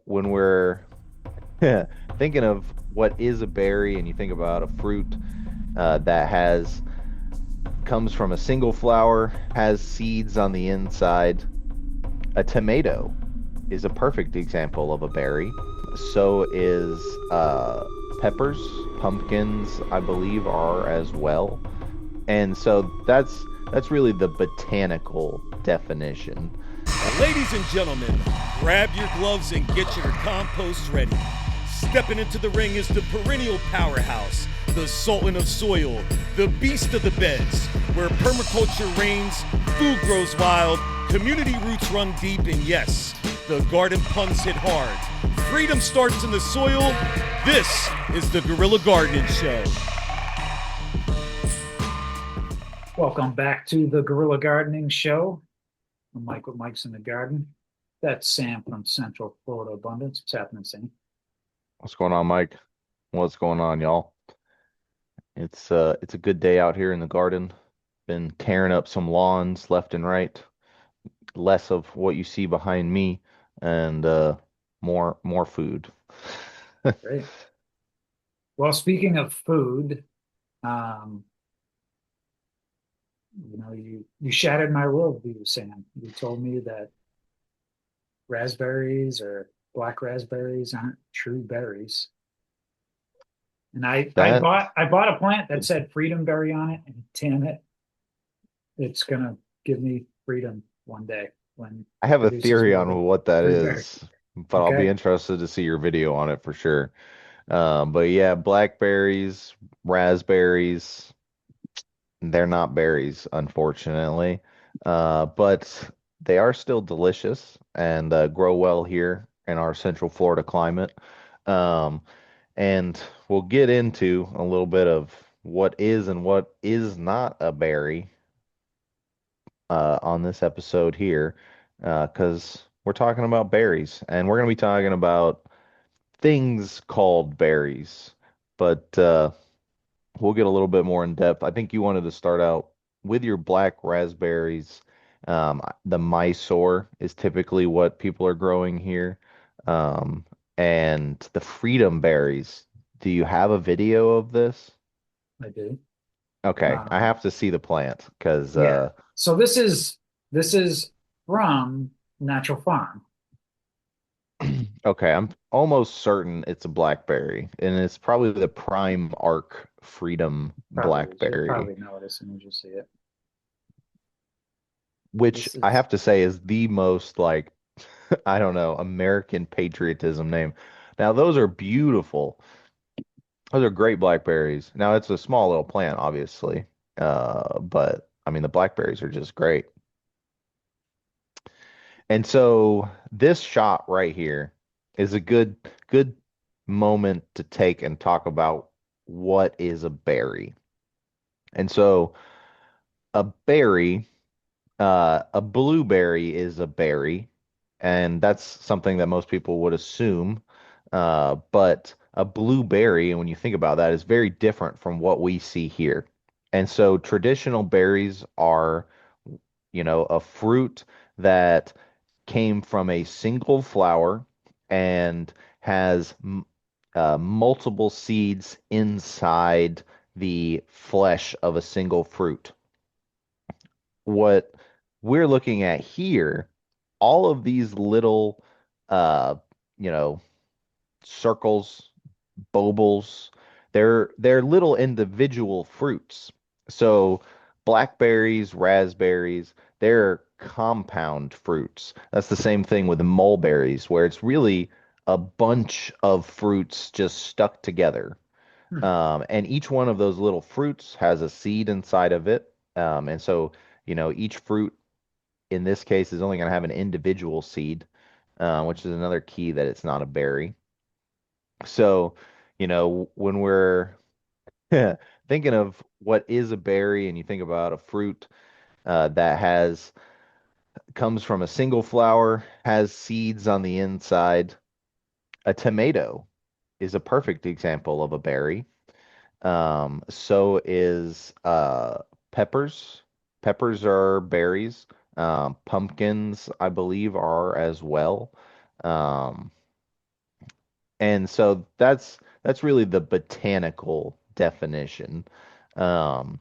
when we're thinking of what is a berry and you think about a fruit that has comes from a single flower, has seeds on the inside, a tomato is a perfect example of a berry. So is peppers, pumpkins, I believe, are as well. And so that's really the botanical definition. Ladies and gentlemen, grab your gloves and get your compost ready. Stepping into the ring is the perennial powerhouse, the sultan of soil, the beast of the beds, where permaculture reigns, food grows wild, community roots run deep, and yes, the garden punts hit hard. Freedom starts in the soil. This is the Guerrilla Gardening Show. Welcome back to the Guerrilla Gardening Show. I'm Mike with Mike's in the Garden. That's Sam from Central Florida Abundance. What's happening, Sam? What's going on, Mike? What's going on, y'all? It's a good day out here in the garden. Been tearing up some lawns left and right. Less of what you see behind me and more food. Great. Well, speaking of food, um, you shattered my worldview, Sam. You told me that raspberries or black raspberries aren't true berries. And I, I That bought I bought a plant that said freedom berry on it, and damn it, it's gonna give me freedom one day when I it have a produces theory more on than what that three berries. is, but I'll be Okay. interested to see your video on it for sure. But yeah, blackberries, raspberries, they're not berries, unfortunately. But they are still delicious and grow well here in our Central Florida climate. Um, and we'll get into a little bit of what is and what is not a berry on this episode here, because we're talking about berries, and we're going to be talking about things called berries. But we'll get a little bit more in depth. I think you wanted to start out with your black raspberries. The Mysore is typically what people are growing here. Um, and the freedom berries. Do you have a video of this? I do. Okay, I Um, have to see the plant because yeah. So this is from Natural Farm. okay, I'm almost certain it's a blackberry, and it's probably the prime arc freedom Probably is. You'll blackberry, probably know it as soon as you see it. which This I is have to say is the most like I don't know, American patriotism name. Now, those are beautiful. Those are great blackberries. Now, it's a small little plant, obviously. But I mean, the blackberries are just great. And so this shot right here is a good moment to take and talk about what is a berry. And so a berry, a blueberry is a berry, and that's something that most people would assume. But a blueberry, and when you think about that, is very different from what we see here. And so traditional berries are, a fruit that came from a single flower and has multiple seeds inside the flesh of a single fruit. What we're looking at here, all of these little, uh, you know, circles, bobles, they're little individual fruits. So blackberries, raspberries, they're compound fruits. That's the same thing with mulberries, where it's really a bunch of fruits just stuck together. hmm, And each one of those little fruits has a seed inside of it. And so, each fruit in this case is only going to have an individual seed, which is another key that it's not a berry. So, when we're thinking of what is a berry and you think about a fruit that has comes from a single flower, has seeds on the inside, a tomato is a perfect example of a berry. So is peppers. Peppers are berries. Pumpkins, I believe, are as well. Um, And so that's really the botanical definition. Um,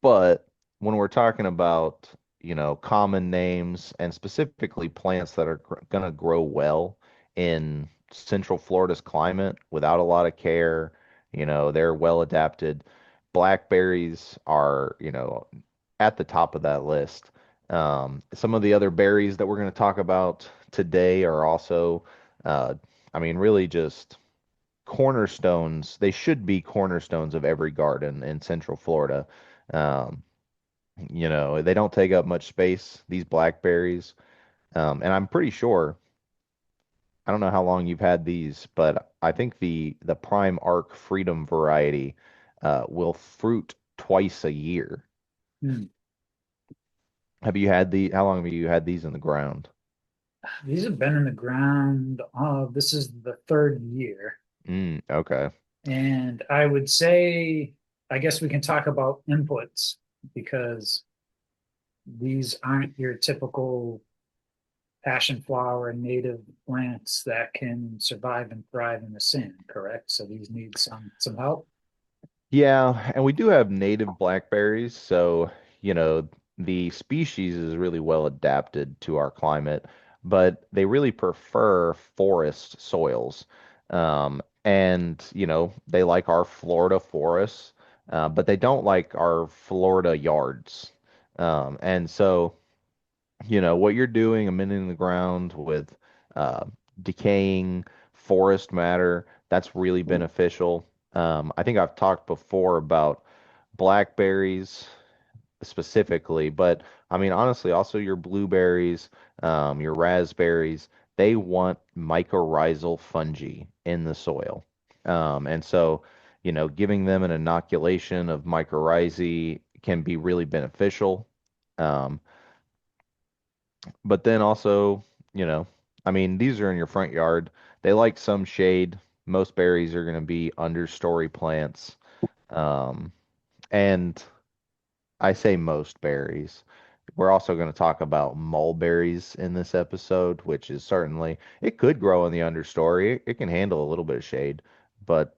but when we're talking about, common names and specifically plants that are going to grow well in Central Florida's climate without a lot of care, they're well adapted. Blackberries are, at the top of that list. Some of the other berries that we're going to talk about today are also, uh, really just cornerstones. They should be cornerstones of every garden in Central Florida. Um, they don't take up much space, these blackberries. And I'm pretty sure, I don't know how long you've had these, but I think the Prime Arc Freedom variety will fruit twice a year. Hmm. How long have you had these in the ground? These have been in the ground. This is the third year. Okay. And I would say, I guess we can talk about inputs because these aren't your typical passion flower native plants that can survive and thrive in the sand, correct? So these need some help. Yeah, and we do have native blackberries, so the species is really well adapted to our climate, but they really prefer forest soils. And they like our Florida forests, but they don't like our Florida yards. And so what you're doing, a minute in the ground with uh, decaying forest matter, that's really beneficial. I think I've talked before about blackberries specifically, but honestly, also your blueberries, your raspberries, they want mycorrhizal fungi in the soil. And so, giving them an inoculation of mycorrhizae can be really beneficial. Um, but then also, these are in your front yard. They like some shade. Most berries are going to be understory plants. Um, and I say most berries. We're also going to talk about mulberries in this episode, which is certainly, it could grow in the understory. It can handle a little bit of shade, but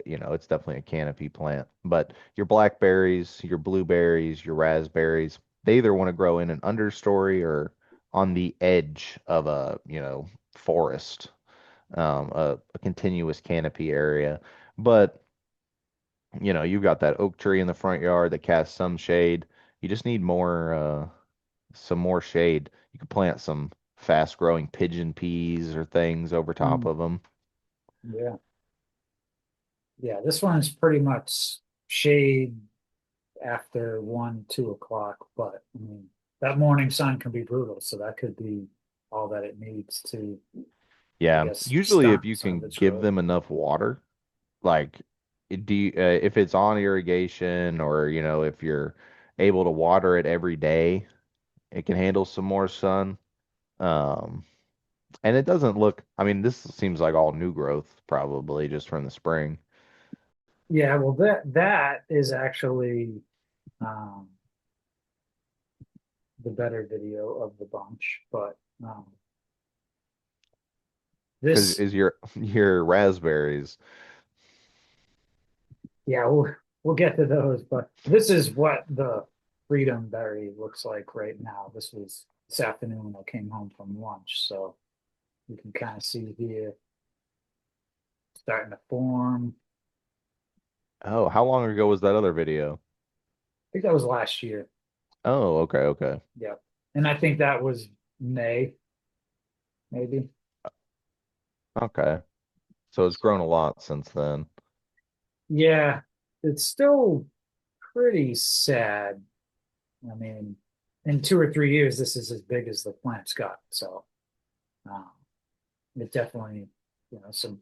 it's definitely a canopy plant. But your blackberries, your blueberries, your raspberries, they either want to grow in an understory or on the edge of a, forest, a continuous canopy area. But you've got that oak tree in the front yard that casts some shade. You just need some more shade. You could plant some fast growing pigeon peas or things over top Hmm. of them. Yeah. Yeah. This one is pretty much shade after 1, 2 o'clock, but I mean, that morning sun can be brutal. So that could be all that it needs to, I Yeah, guess, usually if stunt you some of can its give growth. them enough water, like if it's on irrigation or if you're able to water it every day, it can handle some more sun. Um, and it doesn't look, this seems like all new growth probably just from the spring. Yeah, well, that is actually um, the better video of the bunch, but Because this, is your your raspberries. yeah, we'll get to those, but this is what the Freedom Berry looks like right now. This was this afternoon when I came home from lunch, so you can kind of see here starting to form. Oh, how long ago was that other video? I think that was last year. Oh, okay, okay. Yep. And I think that was May, maybe. Okay. So it's grown So a lot since then. yeah, it's still pretty sad. I mean, in 2 or 3 years, this is as big as the plant's got. So um, it definitely, some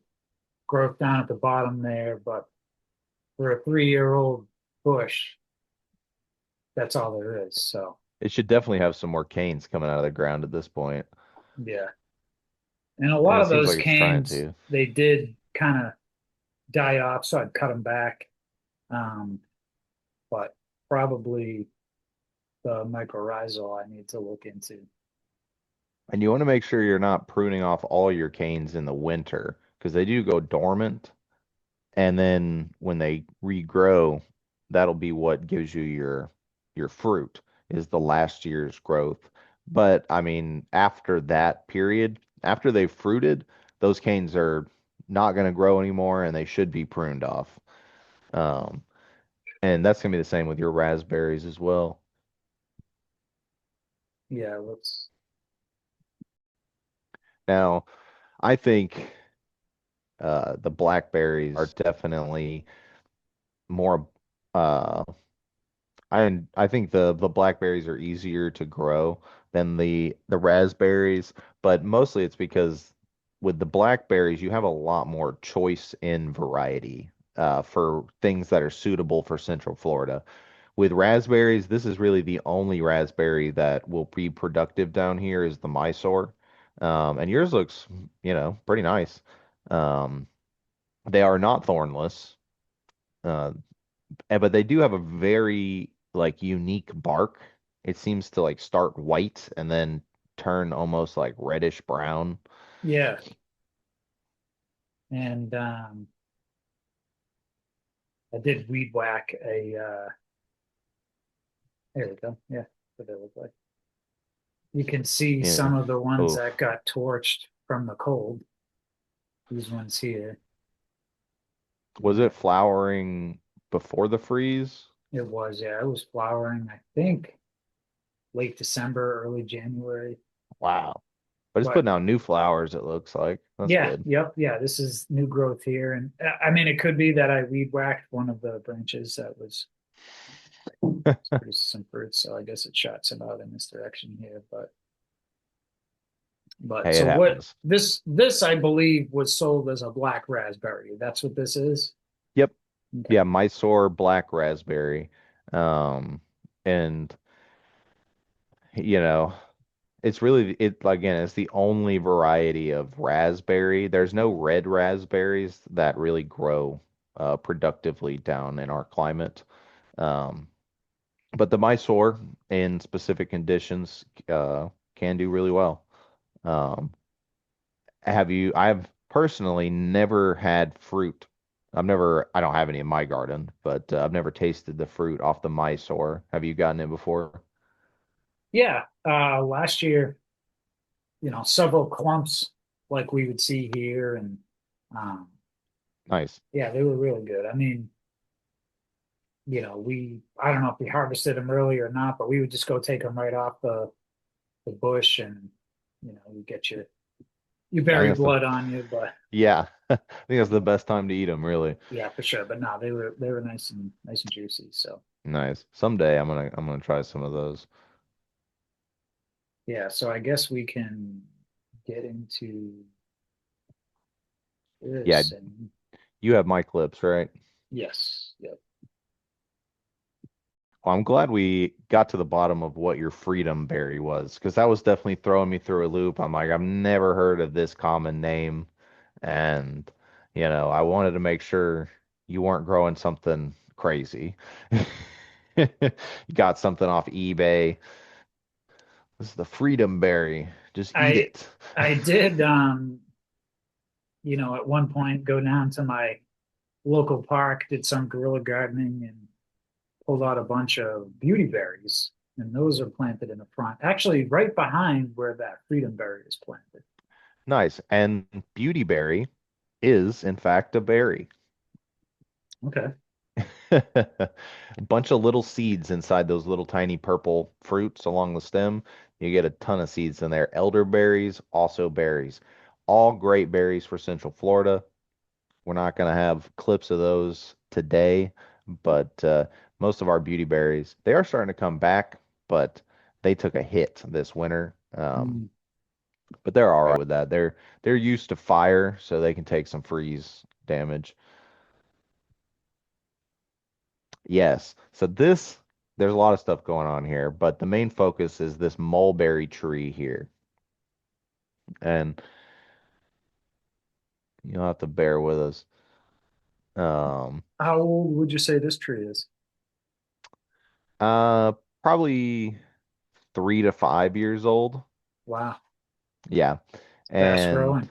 growth down at the bottom there, but for a 3-year-old bush, that's all there is. So It should definitely have some more canes coming out of the ground at this point. yeah. And a And lot it of seems those like it's trying canes, to. they did kind of die off, so I'd cut them back. Um, but probably the mycorrhizal I need to look into. And you want to make sure you're not pruning off all your canes in the winter, because they do go dormant. And then when they regrow, that'll be what gives you your fruit is the last year's growth. But I mean, after that period, after they've fruited, those canes are not going to grow anymore and they should be pruned off. Um, and that's going to be the same with your raspberries as well. Yeah, let's. Now, I think the blackberries are definitely more uh, I think the blackberries are easier to grow than the raspberries, but mostly it's because with the blackberries you have a lot more choice in variety for things that are suitable for Central Florida. With raspberries, this is really the only raspberry that will be productive down here is the Mysore. And yours looks, pretty nice. Um, they are not thornless. Uh, but they do have a very like unique bark. It seems to like start white and then turn almost like reddish brown. Yeah, and I did weed whack a. There we go. Yeah, what they look like. You can see Yeah. some of the ones Oh, that got torched from the cold. These ones here. was it flowering before the freeze? It was, yeah, it was flowering, I think, late December, early January. Wow. But it's But putting out new flowers, it looks like. That's yeah, good. yep, yeah, this is new growth here. And I mean, it could be that I weed whacked one of the branches that was producing some fruit. So I guess it shot some out in this direction here. But Hey, it so what happens. this I believe was sold as a black raspberry. That's what this is. Yep. Okay. Yeah, Mysore black raspberry. Um, and you know, it's really it again, it's the only variety of raspberry. There's no red raspberries that really grow productively down in our climate. Um, but the Mysore in specific conditions can do really well. Um, I've personally never had fruit. I don't have any in my garden, but I've never tasted the fruit off the Mysore. Have you gotten it before? Yeah. Last year, several clumps like we would see here, and um, Nice. yeah, they were really good. I mean, I don't know if we harvested them early or not, but we would just go take them right off the bush, and you get you I think bury that's the blood on you, but Yeah, I think that's the best time to eat them, really. yeah, for sure. But no, they were nice and juicy. So Nice. Someday I'm gonna try some of those. yeah, so I guess we can get into Yeah, this and you have my clips, right? yes, yep. Well, I'm glad we got to the bottom of what your freedom berry was, because that was definitely throwing me through a loop. I'm like, I've never heard of this common name, and I wanted to make sure you weren't growing something crazy. You got something off eBay. This is the freedom berry. Just eat I it. I did at one point go down to my local park, did some guerrilla gardening and pulled out a bunch of beauty berries. And those are planted in the front, actually right behind where that freedom berry is planted. Nice. And beautyberry is, in fact, a berry. Okay. A bunch of little seeds inside those little tiny purple fruits along the stem. You get a ton of seeds in there. Elderberries, also berries. All great berries for Central Florida. We're not going to have clips of those today, but most of our beauty berries, they are starting to come back, but they took a hit this winter. Mm. But they're all right with that. They're used to fire, so they can take some freeze damage. Yes. So there's a lot of stuff going on here, but the main focus is this mulberry tree here. And you'll have to bear with us. Um, How old would you say this tree is? uh, Probably 3 to 5 years old. Wow, Yeah. fast And growing.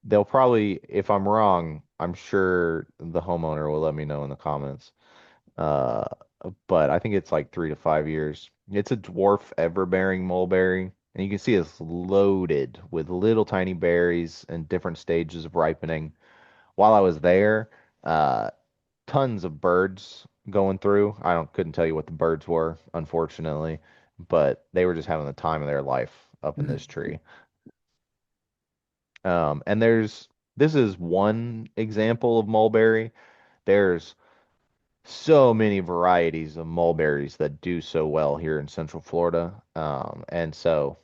they'll probably, if I'm wrong, I'm sure the homeowner will let me know in the comments. Uh, but I think it's like 3 to 5 years. It's a dwarf ever-bearing mulberry, and you can see it's loaded with little tiny berries and different stages of ripening. While I was there, uh, tons of birds going through. I don't couldn't tell you what the birds were, unfortunately, but they were just having the time of their life up in Mm. this tree. And this is one example of mulberry. There's so many varieties of mulberries that do so well here in Central Florida. And so,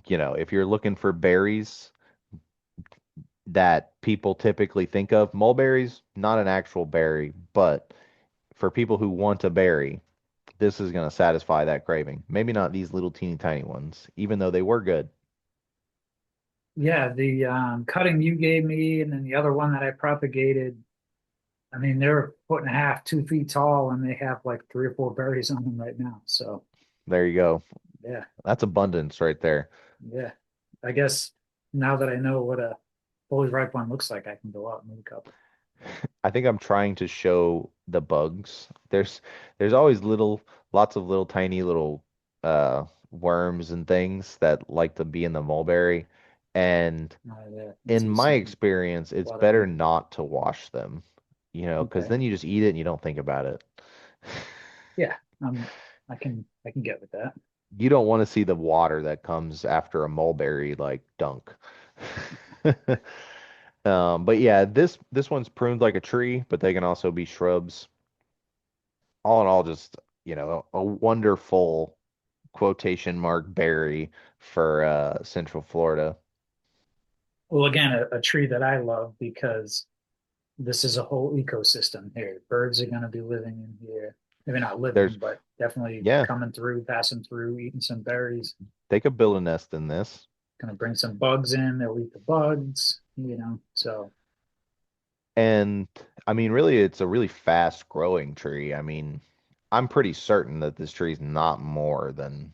if you're looking for berries that people typically think of, mulberries, not an actual berry, but for people who want a berry, this is going to satisfy that craving. Maybe not these little teeny tiny ones, even though they were good. Yeah, the cutting you gave me, and then the other one that I propagated. I mean, they're a foot and a half, 2 feet tall, and they have like 3 or 4 berries on them right now. So There you go. yeah, That's abundance right there. yeah. I guess now that I know what a fully ripe one looks like, I can go out and make a couple. I think I'm trying to show the bugs. There's always lots of little tiny little worms and things that like to be in the mulberry. And Yeah, I in see my some experience, it's better fluttering. not to wash them, because Okay. then you just eat it and you don't think about it. Yeah, I can get with that. You don't want to see the water that comes after a mulberry like dunk. But yeah, this one's pruned like a tree, but they can also be shrubs. All in all, just a wonderful quotation mark berry for Central Florida. Well, again, a tree that I love because this is a whole ecosystem here. Birds are going to be living in here. Maybe not living, There's but definitely Yeah, coming through, passing through, eating some berries. they could build a nest in this. Going to bring some bugs in. They'll eat the bugs, So, And I mean, really, it's a really fast growing tree. I mean, I'm pretty certain that this tree is not more than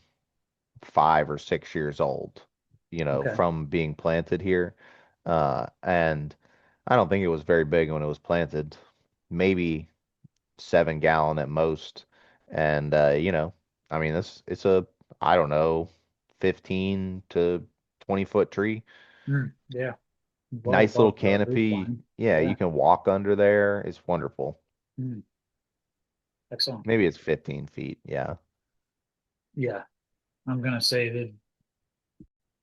5 or 6 years old, okay. from being planted here. And I don't think it was very big when it was planted, maybe 7 gallon at most. And I mean, it's a, I don't know, 15 to 20 foot tree. Yeah. Well Nice little above the roof canopy. line. Yeah, you Yeah. can walk under there. It's wonderful. Mm, excellent. Maybe it's 15 feet. Yeah. Yeah. I'm going to say that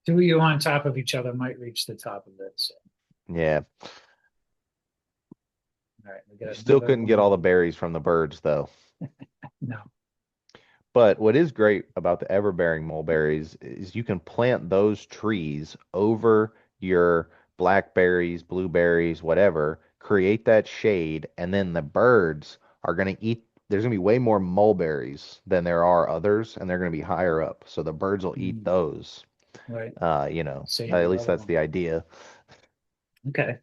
two of you on top of each other might reach the top of it. So, Yeah. all right. We You got still another couldn't get one. all the berries from the birds, though. No. But what is great about the everbearing mulberries is you can plant those trees over your blackberries, blueberries, whatever, create that shade, and then the birds are going to eat. There's going to be way more mulberries than there are others, and they're going to be higher up. So the birds will eat Mm, those. right. Save At the least other that's one. the idea. Okay.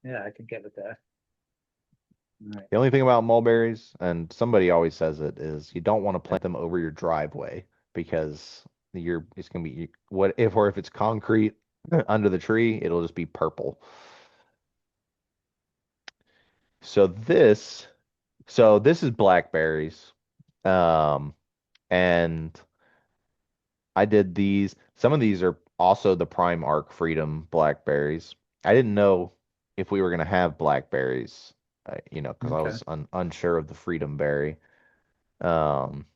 Yeah, I could get with that. All right. The only thing about mulberries, and somebody always says it, is you don't want to plant them over your driveway because it's gonna be if it's concrete under the tree, it'll just be purple. So this is blackberries. Um, and I did these. Some of these are also the Prime Arc Freedom blackberries. I didn't know if we were gonna have blackberries, because I Okay. was unsure of the Freedom berry. Um,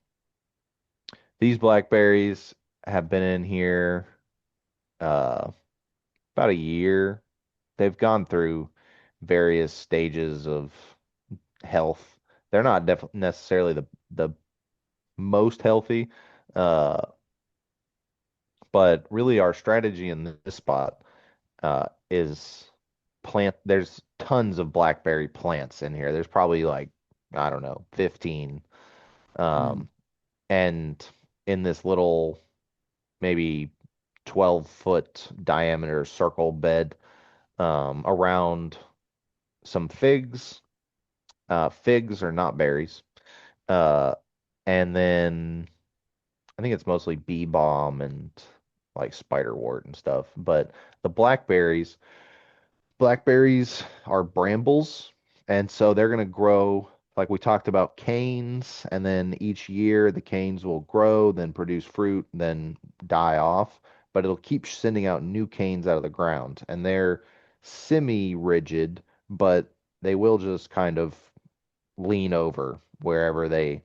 These blackberries have been in here uh, about a year. They've gone through various stages of health. They're not necessarily the most healthy, uh, but really our strategy in this spot is plant. There's tons of blackberry plants in here. There's probably like, I don't know, 15. Mm, Um, and in this little maybe 12-foot diameter circle bed around some figs. Figs are not berries. Uh, and then I think it's mostly bee balm and like spiderwort and stuff. But the blackberries are brambles, and so they're going to grow like we talked about canes, and then each year the canes will grow, then produce fruit, then die off, but it'll keep sending out new canes out of the ground, and they're semi-rigid, but they will just kind of lean over wherever they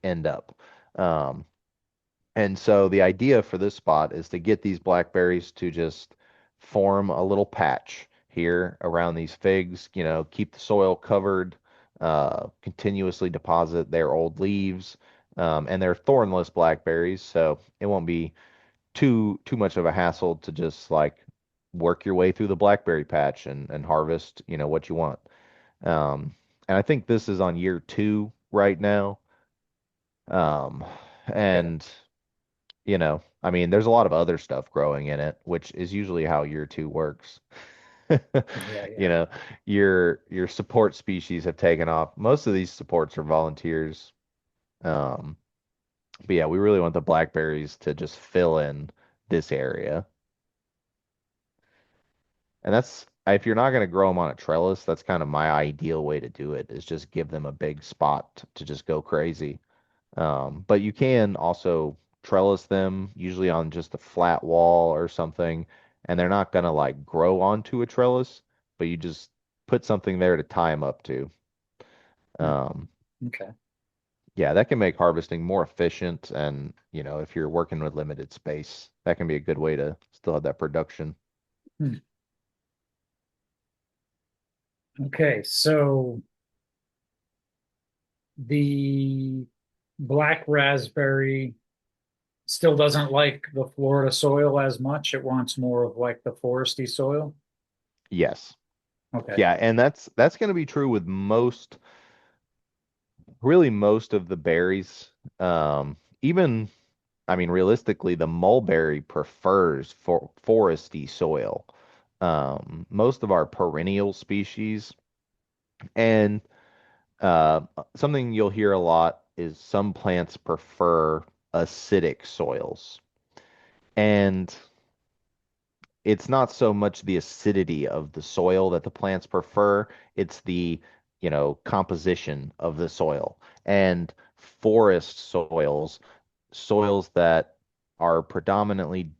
end up. Um, and so the idea for this spot is to get these blackberries to just form a little patch here around these figs, keep the soil covered, continuously deposit their old leaves, and they're thornless blackberries, so it won't be too much of a hassle to just like work your way through the blackberry patch and harvest, what you want. Um, and I think this is on year 2 right now. Um, Okay. and I mean, there's a lot of other stuff growing in it, which is usually how year 2 works. Yeah, You yeah. know, your support species have taken off. Most of these supports are volunteers. Um, but yeah, we really want the blackberries to just fill in this area. And that's if you're not going to grow them on a trellis, that's kind of my ideal way to do it, is just give them a big spot to just go crazy. But you can also trellis them, usually on just a flat wall or something, and they're not gonna like grow onto a trellis, but you just put something there to tie them up to. Hmm. Um, Okay. yeah, that can make harvesting more efficient, and if you're working with limited space, that can be a good way to still have that production. Hmm. Okay. So the black raspberry still doesn't like the Florida soil as much. It wants more of like the foresty soil. Yes. Okay. Yeah, and that's going to be true with really most of the berries. Even I mean, realistically, the mulberry prefers foresty soil. Most of our perennial species, and uh, something you'll hear a lot is some plants prefer acidic soils. And it's not so much the acidity of the soil that the plants prefer, it's the, composition of the soil. And forest soils that are predominantly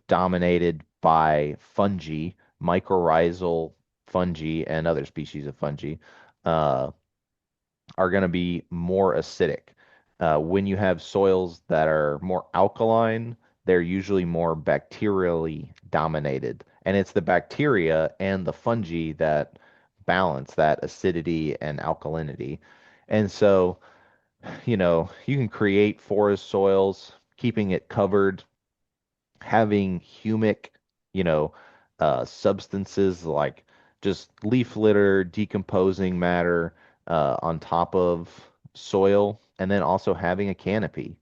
dominated by fungi, mycorrhizal fungi, and other species of fungi, uh, are going to be more acidic. When you have soils that are more alkaline, they're usually more bacterially dominated. And it's the bacteria and the fungi that balance that acidity and alkalinity. And so, you can create forest soils, keeping it covered, having humic, you know, substances like just leaf litter, decomposing matter on top of soil, and then also having a canopy.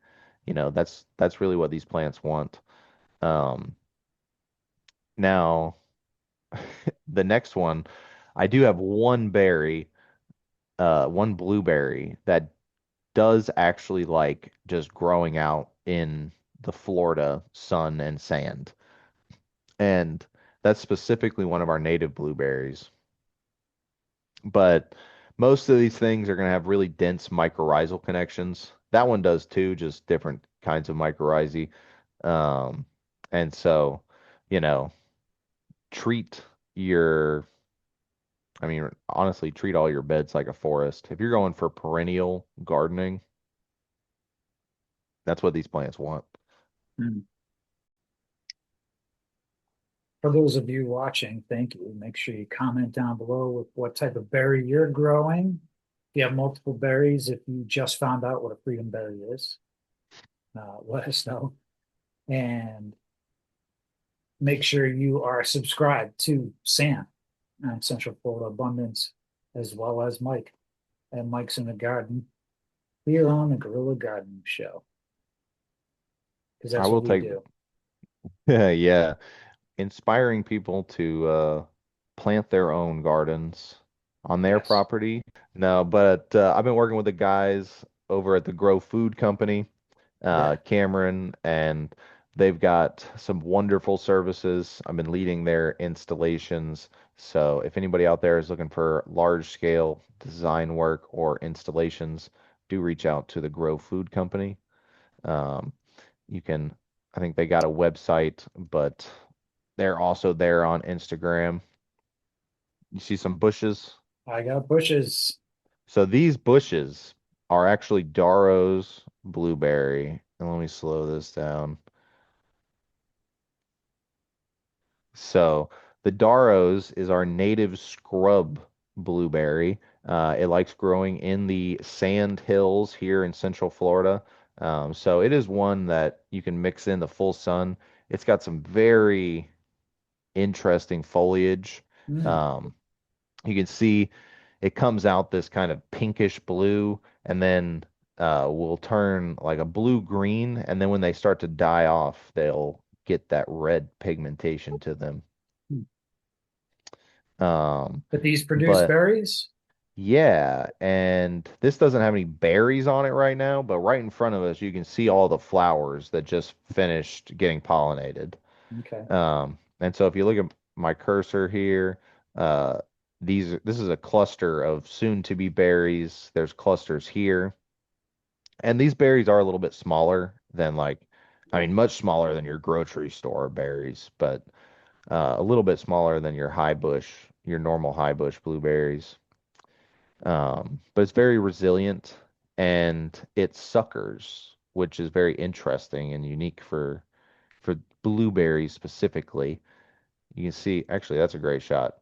That's really what these plants want. Um, Now, the next one, I do have one blueberry that does actually like just growing out in the Florida sun and sand. And that's specifically one of our native blueberries. But most of these things are going to have really dense mycorrhizal connections. That one does too, just different kinds of mycorrhizae. Um, and so, you know, treat your, I mean, honestly, treat all your beds like a forest. If you're going for perennial gardening, that's what these plants want. Hmm. For those of you watching, thank you. Make sure you comment down below with what type of berry you're growing. If you have multiple berries, if you just found out what a freedom berry is, let us know. And make sure you are subscribed to Sam and Central Florida Abundance, as well as Mike and Mike's in the Garden here on the Guerrilla Gardening Show, because I that's what will we take, do. yeah, inspiring people to plant their own gardens on their Yes. property. No, but I've been working with the guys over at the Grow Food Company, Yeah. Cameron, and They've got some wonderful services. I've been leading their installations. So if anybody out there is looking for large scale design work or installations, do reach out to the Grow Food Company. Um, you can, I think they got a website, but they're also there on Instagram. You see some bushes? I got bushes. So these bushes are actually Darrow's blueberry. And let me slow this down. So the Darrow's is our native scrub blueberry. It likes growing in the sand hills here in Central Florida. So it is one that you can mix in the full sun. It's got some very interesting foliage. Mm, Um, you can see it comes out this kind of pinkish blue and then will turn like a blue green. And then when they start to die off, they'll get that red pigmentation to them. mm. Um, But these produce but berries? yeah, and this doesn't have any berries on it right now, but right in front of us, you can see all the flowers that just finished getting pollinated. Okay. And so if you look at my cursor here, uh, this is a cluster of soon to be berries. There's clusters here, and these berries are a little bit smaller than like, I mean, much smaller than your grocery store berries, but a little bit smaller than your normal high bush blueberries. But it's very resilient and it suckers, which is very interesting and unique for blueberries specifically. You can see, actually, that's a great shot.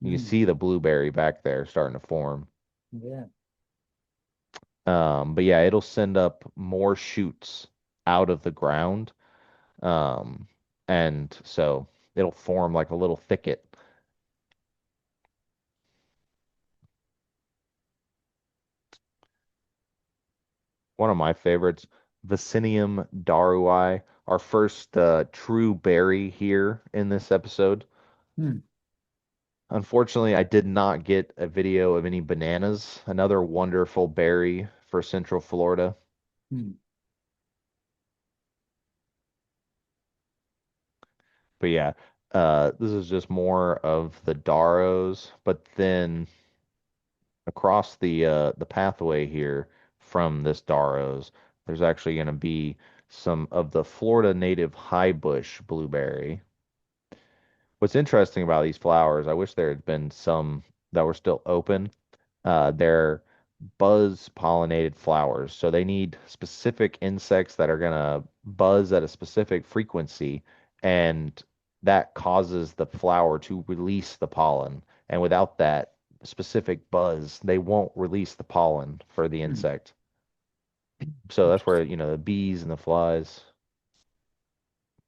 You can Mm, see the blueberry back there starting to form. yeah. But yeah, it'll send up more shoots out of the ground. Um, and so it'll form like a little thicket. One of my favorites, Vicinium darui, our first true berry here in this episode. Mm, Unfortunately, I did not get a video of any bananas, another wonderful berry for Central Florida. mm, But yeah, this is just more of the Darrows, but then across the pathway here from this Darrows, there's actually going to be some of the Florida native high bush blueberry. What's interesting about these flowers, I wish there had been some that were still open. They're buzz pollinated flowers, so they need specific insects that are gonna buzz at a specific frequency, and that causes the flower to release the pollen. And without that specific buzz, they won't release the pollen for the mm. insect. So that's where, Interesting. the bees and the flies.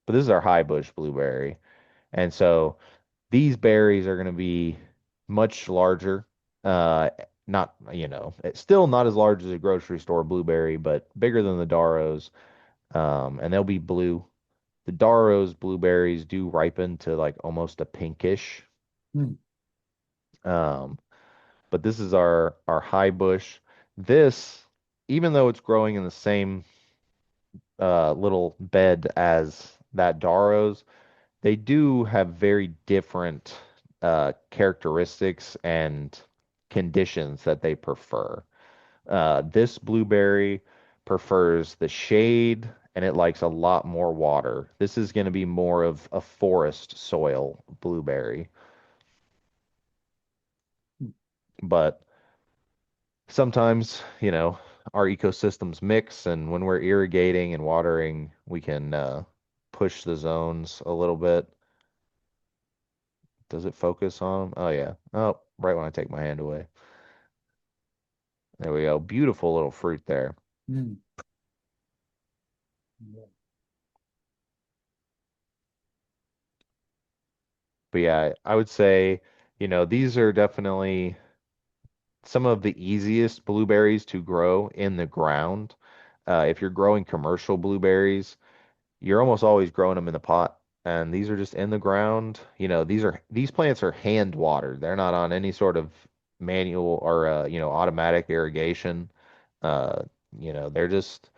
But this is our high bush blueberry. And so these berries are going to be much larger. Uh, not, it's still not as large as a grocery store blueberry, but bigger than the Darrows. And they'll be blue. The Darrow's blueberries do ripen to like almost a pinkish. Mm, Um, but this is our high bush. This, even though it's growing in the same little bed as that Darrow's, they do have very different characteristics and conditions that they prefer. This blueberry prefers the shade and it likes a lot more water. This is going to be more of a forest soil blueberry, mm, but sometimes, our ecosystems mix, and when we're irrigating and watering, we can push the zones a little bit. Does it focus on them? Oh yeah. Oh, right when I take my hand away. There we go. Beautiful little fruit there. mm. Yeah. But yeah, I would say, these are definitely some of the easiest blueberries to grow in the ground. If you're growing commercial blueberries, you're almost always growing them in the pot. And these are just in the ground. These plants are hand watered. They're not on any sort of manual or automatic irrigation. Uh, they're just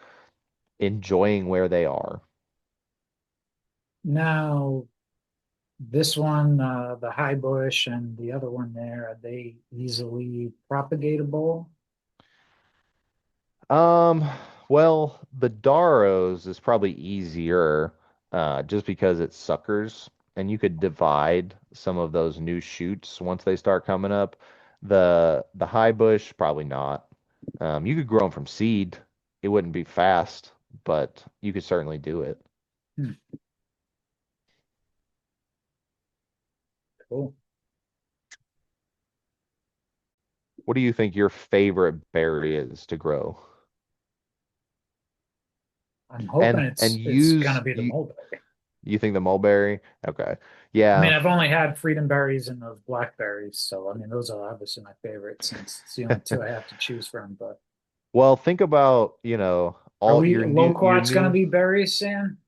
enjoying where they are. Now, this one, the high bush and the other one there, are they easily propagatable? Um, well, the Daros is probably easier, just because it's suckers, and you could divide some of those new shoots once they start coming up. The high bush, probably not. You could grow them from seed. It wouldn't be fast, but you could certainly do it. Hmm, cool. What do you think your favorite berry is to grow? I'm hoping And it's gonna use be the you mulberry. you think the mulberry? Okay. I mean, Yeah. I've only had freedom berries and those blackberries, so I mean, those are obviously my favorite since it's the only two I have to choose from. But Well, think about, are all we your loquats gonna new be berries, Sam?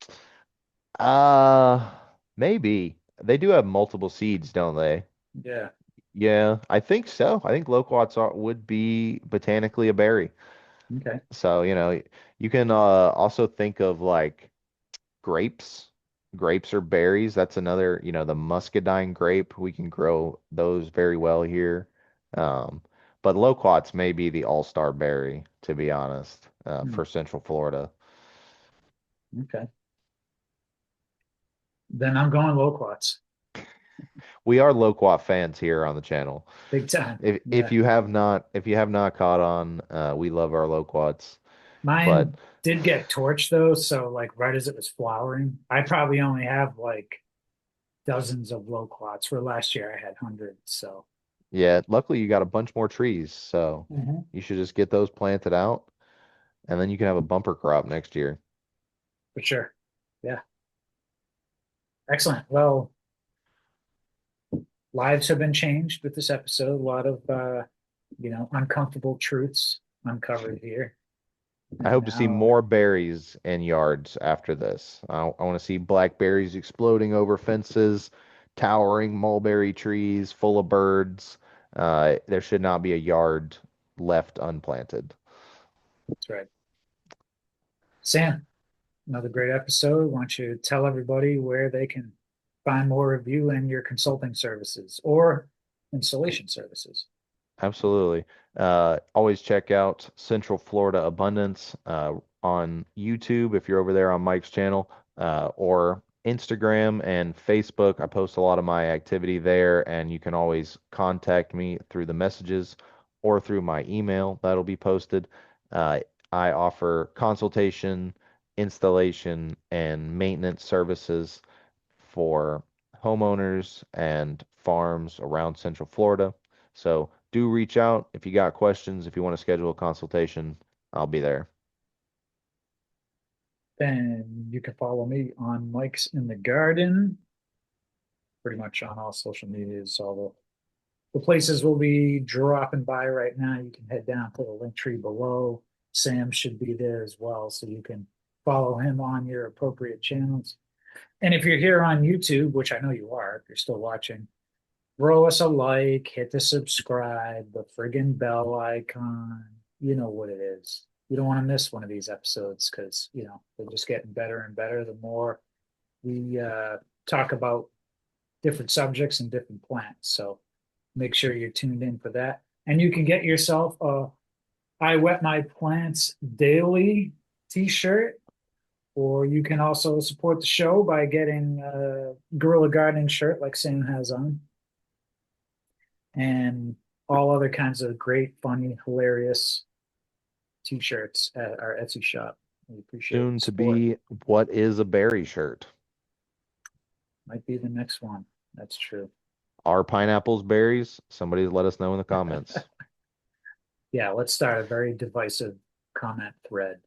uh maybe. They do have multiple seeds, don't they? Yeah. Yeah, I think so. I think loquats would be botanically a berry. Okay. So, you can also think of like grapes. Grapes are berries. That's another, the muscadine grape. We can grow those very well here. Um, but loquats may be the all-star berry, to be honest, Hmm, for Central Florida. okay. Then I'm going loquats. We are loquat fans here on the channel. Big time. If Yeah. you have not caught on, we love our loquats. But Mine did get torched though, so like right as it was flowering, I probably only have like dozens of loquats. For last year, I had hundreds. So yeah, luckily you got a bunch more trees, so Mhm. you should just get those planted out, and then you can have a bumper crop next year. For sure. Yeah. Excellent. Well, lives have been changed with this episode. A lot of uncomfortable truths uncovered here. I And hope to see now, more berries in yards after this. I want to see blackberries exploding over fences, towering mulberry trees full of birds. There should not be a yard left unplanted. that's right. Sam, another great episode. Why don't you tell everybody where they can find more of you and your consulting services or installation services? Absolutely. Always check out Central Florida Abundance on YouTube if you're over there on Mike's channel, or Instagram and Facebook. I post a lot of my activity there, and you can always contact me through the messages or through my email that'll be posted. Uh, I offer consultation, installation, and maintenance services for homeowners and farms around Central Florida. So do reach out if you got questions, if you want to schedule a consultation, I'll be there. Then you can follow me on Mike's in the Garden, pretty much on all social medias. All the places will be dropping by right now. You can head down to the link tree below. Sam should be there as well, so you can follow him on your appropriate channels. And if you're here on YouTube, which I know you are, if you're still watching, throw us a like, hit the subscribe, the friggin' bell icon. You know what it is. You don't want to miss one of these episodes because, they're just getting better and better the more we talk about different subjects and different plants. So make sure you're tuned in for that. And you can get yourself a I Wet My Plants Daily t-shirt, or you can also support the show by getting a Guerrilla Gardening shirt like Sam has on, and all other kinds of great, funny, hilarious t-shirts at our Etsy shop. We appreciate Soon the to support. be What is a Berry shirt? Might be the next one. That's true. Are pineapples berries? Somebody let us know in the comments. Yeah, let's start a very divisive comment thread.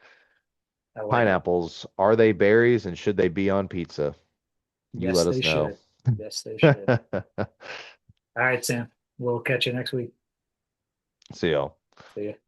I like it. Pineapples, are they berries and should they be on pizza? You Yes, let they us know. should. Yes, they should. All right, Sam. We'll catch you next week. See y'all. See you.